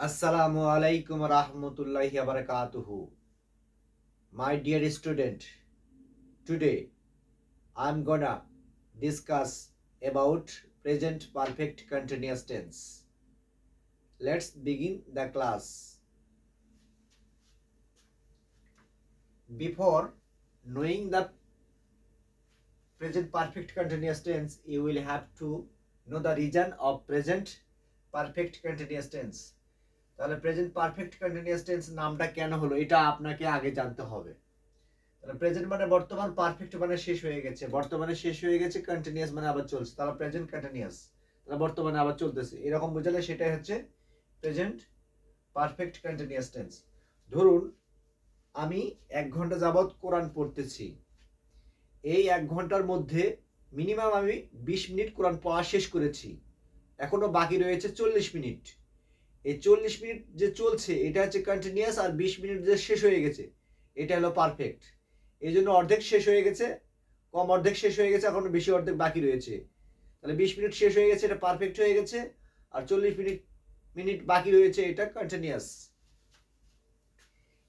Assalamu alaikum rahmatullahi wa barakatuhu. My dear student, today I'm gonna discuss about present perfect continuous tense. Let's begin the class. Before knowing the present perfect continuous tense, you will have to know the region of present perfect continuous tense. তাহলে present perfect continuous tense নামটা কেন হলো এটা আপনাকে আগে জানতে হবে। তাহলে প্রেজেন্ট মানে বর্তমান, পারফেক্ট মানে শেষ হয়ে গেছে, বর্তমানে শেষ হয়ে গেছে, কন্টিনিউয়াস মানে আবার চলছে, তাহলে প্রেজেন্ট কন্টিনিউয়াস, তাহলে বর্তমানে আবার চলতেছে, এরকম বোঝালে সেটাই হচ্ছে প্রেজেন্ট পারফেক্ট কন্টিনিউয়াস টেন্স। ধরুন আমি 1 ঘন্টা যাবত কোরআন পড়তেছি, এই 1 ঘন্টার মধ্যে মিনিমাম আমি 20 মিনিট কোরআন পড়া শেষ করেছি, এখনো বাকি রয়েছে 40 মিনিট। এই 40 মিনিট যে চলছে এটা হচ্ছে কন্টিনিউয়াস, আর 20 মিনিট যে শেষ হয়ে গেছে এটা হলো পারফেক্ট। এই জন্য অর্ধেক শেষ হয়ে গেছে, কম অর্ধেক শেষ হয়ে গেছে, এখনো বেশি অর্ধেক বাকি রয়েছে, তাহলে 20 মিনিট শেষ হয়ে গেছে, এটা পারফেক্ট হয়ে গেছে, আর 40 মিনিট বাকি রয়েছে, এটা কন্টিনিউয়াস।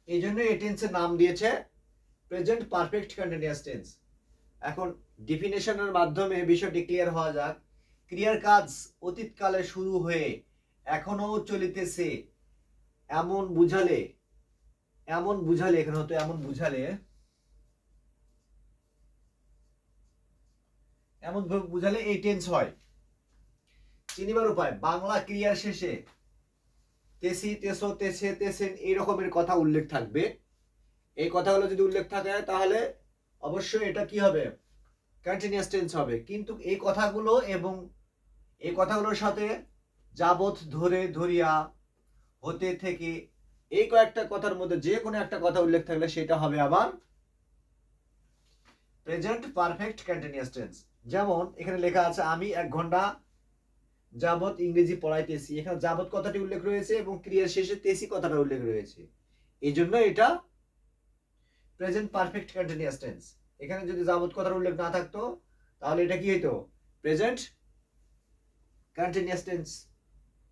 এই জন্য এই টেন্সের নাম দিয়েছে প্রেজেন্ট পারফেক্ট কন্টিনিউয়াস টেন্স। এখন ডেফিনেশনের মাধ্যমে বিষয়টি ক্লিয়ার হওয়া যাক। ক্রিয়ার কাজ অতীতকালে শুরু হয়ে এখনো চলিতেছে এমন বুঝালে এখানে হতো এমন বুঝালে এই টেন্স হয়। চিনিবার উপায়, বাংলা ক্রিয়ার শেষে তেসি, তেসো, তেসে, তেসেন এই রকমের কথা উল্লেখ থাকবে। এই কথাগুলো যদি উল্লেখ থাকে তাহলে অবশ্যই এটা কি হবে, কন্টিনিউয়াস টেন্স হবে। কিন্তু এই কথাগুলো এবং এই কথাগুলোর সাথে যাবত, ধরে, ধরিয়া, হতে, থেকে এই কয়েকটা কথার মধ্যে যে কোনো একটা কথা উল্লেখ থাকলে সেটা হবে আবার প্রেজেন্ট পারফেক্ট কন্টিনিউয়াস টেন্স। যেমন এখানে লেখা আছে আমি 1 ঘন্টা যাবত ইংরেজি পড়াইতেছি, এখানে যাবত কথাটি উল্লেখ রয়েছে এবং ক্রিয়ার শেষে তেসি কথাটা উল্লেখ রয়েছে, এই জন্য এটা প্রেজেন্ট পারফেক্ট কন্টিনিউয়াস টেন্স। এখানে যদি যাবত কথার উল্লেখ না থাকতো তাহলে এটা কি হতো, প্রেজেন্ট কন্টিনিউয়াস টেন্স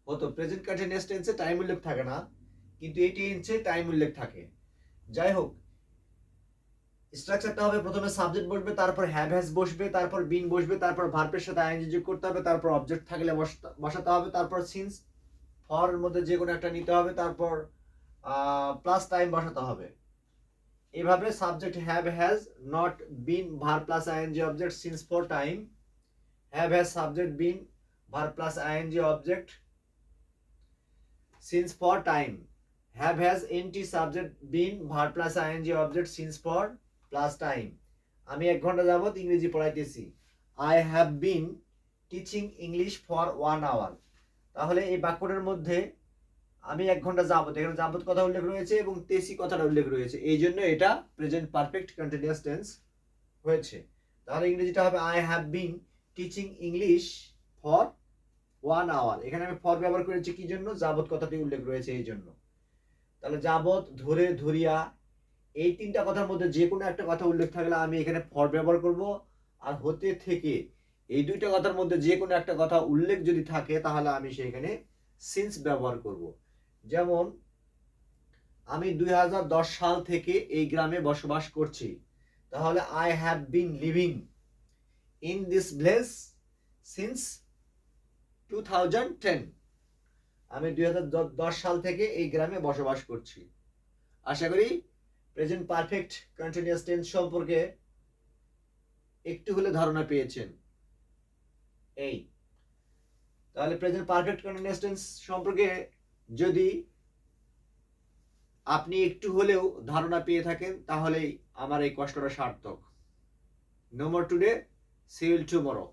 হতো। প্রেজেন্ট কন্টিনিউয়াস টেন্সে টাইম উল্লেখ থাকে না, কিন্তু এই টেন্সে টাইম উল্লেখ থাকে। যাই হোক, স্ট্রাকচারটা হবে প্রথমে সাবজেক্ট বসবে, তারপর হ্যাভ হ্যাজ বসবে, তারপর বিন বসবে, তারপর ভার্বের সাথে আইএনজি যোগ করতে হবে, তারপর অবজেক্ট থাকলে বসাতে হবে, তারপর সিন্স ফর এর মধ্যে যে কোনো একটা নিতে হবে, তারপর প্লাস টাইম বসাতে হবে। এভাবে subject have has, not, been, verb plus ING object, since for time, have has subject been verb plus ING object since for time, have has nt subject been verb plus ing object since for plus time। আমি 1 ঘন্টা যাবত ইংরেজি পড়াইতেছি, I have been teaching English for 1 hour। তাহলে এই বাক্যটার মধ্যে আমি 1 ঘন্টা যাবত, এখানে যাবত কথা উল্লেখ রয়েছে এবং তেসি কথাটা উল্লেখ রয়েছে, এই জন্য এটা প্রেজেন্ট পারফেক্ট কন্টিনিউয়াস টেন্স হয়েছে। তাহলে ইংরেজিটা হবে I have been teaching English for 1 hour। এখানে আমি ফর ব্যবহার করেছি কি জন্য, যাবত কথাটি উল্লেখ রয়েছে এই জন্য। তাহলে যাবত, ধরে, ধরিয়া এই 3টা কথার মধ্যে যে কোনো একটা কথা উল্লেখ থাকলে আমি এখানে ফর ব্যবহার করব, আর হতে, থেকে এই 2টা কথার মধ্যে যে কোনো একটা কথা উল্লেখ যদি থাকে তাহলে আমি সেখানে সিন্স ব্যবহার করব। যেমন আমি 2010 সাল থেকে এই গ্রামে বসবাস করছি, তাহলে I have been living in this place since 2010। আমি 2010 সাল থেকে এই গ্রামে বসবাস করছি। আশা করি প্রেজেন্ট পারফেক্ট কন্টিনিউয়াস টেন্স সম্পর্কে একটু হলে ধারণা পেয়েছেন। এই তাহলে প্রেজেন্ট পারফেক্ট কন্টিনিউয়াস টেন্স সম্পর্কে যদি আপনি একটু হলেও ধারণা পেয়ে থাকেন তাহলেই আমার এই কষ্টটা সার্থক। No more today, see you tomorrow.